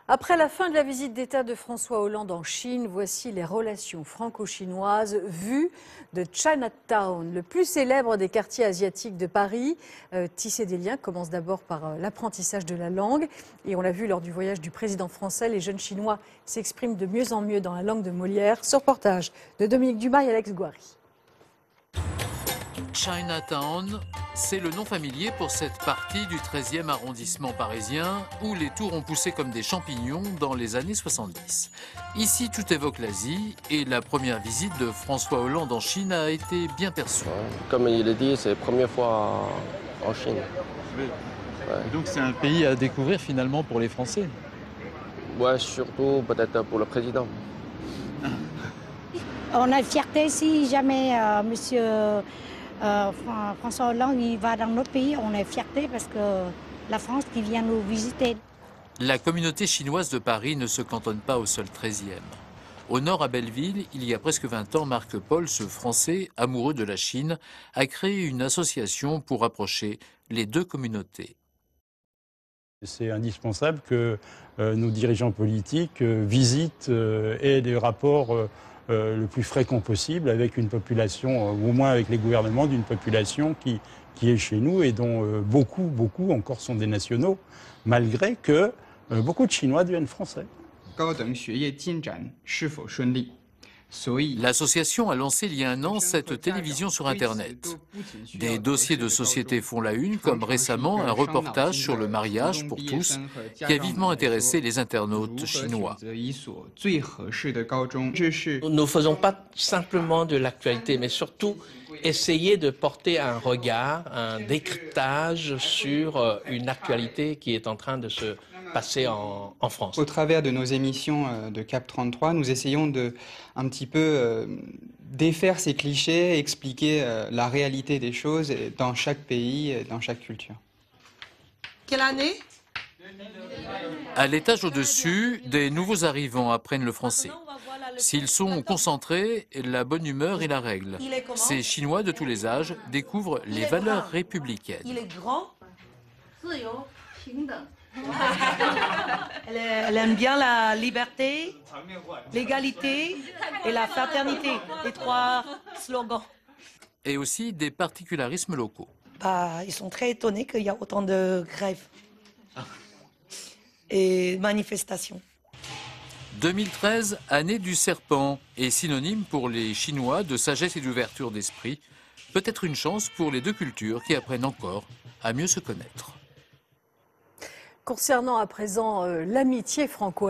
Après la fin de la visite d'État de François Hollande en Chine, voici les relations franco-chinoises vues de Chinatown, le plus célèbre des quartiers asiatiques de Paris. Tisser des liens commence d'abord par l'apprentissage de la langue. Et on l'a vu lors du voyage du président français, les jeunes Chinois s'expriment de mieux en mieux dans la langue de Molière. Ce reportage de Dominique Dumas et Alex Gouary. Chinatown, c'est le nom familier pour cette partie du 13e arrondissement parisien où les tours ont poussé comme des champignons dans les années 70. Ici, tout évoque l'Asie et la première visite de François Hollande en Chine a été bien perçue. Comme il l'a dit, c'est la première fois en Chine. Oui. Ouais. Donc c'est un pays à découvrir finalement pour les Français. Ouais, surtout peut-être pour le président. On a fierté si jamais monsieur François Hollande il va dans notre pays, on est fierté parce que la France qui vient nous visiter. La communauté chinoise de Paris ne se cantonne pas au seul 13e. Au nord, à Belleville, il y a presque 20 ans, Marc Paul, ce Français amoureux de la Chine, a créé une association pour rapprocher les deux communautés. C'est indispensable que nos dirigeants politiques visitent et aient des rapports le plus fréquent possible avec une population, ou au moins avec les gouvernements d'une population qui est chez nous et dont beaucoup encore sont des nationaux, malgré que beaucoup de Chinois deviennent français. L'association a lancé il y a un an cette télévision sur Internet. Des dossiers de société font la une, comme récemment un reportage sur le mariage pour tous, qui a vivement intéressé les internautes chinois. Nous ne faisons pas simplement de l'actualité, mais surtout essayer de porter un regard, un décryptage sur une actualité qui est en train de se passer en France. Au travers de nos émissions de Cap 33, nous essayons de un petit peu défaire ces clichés, expliquer la réalité des choses dans chaque pays, dans chaque culture. Quelle année ? À l'étage au-dessus, des nouveaux arrivants apprennent le français. S'ils sont concentrés, la bonne humeur est la règle. Ces Chinois de tous les âges découvrent les valeurs républicaines. Il est grand. Elle aime bien la liberté, l'égalité et la fraternité, les trois slogans. Et aussi des particularismes locaux. Ils sont très étonnés qu'il y a autant de grèves et manifestations. 2013, année du serpent, est synonyme pour les Chinois de sagesse et d'ouverture d'esprit. Peut-être une chance pour les deux cultures qui apprennent encore à mieux se connaître. Concernant à présent l'amitié franco-allemande,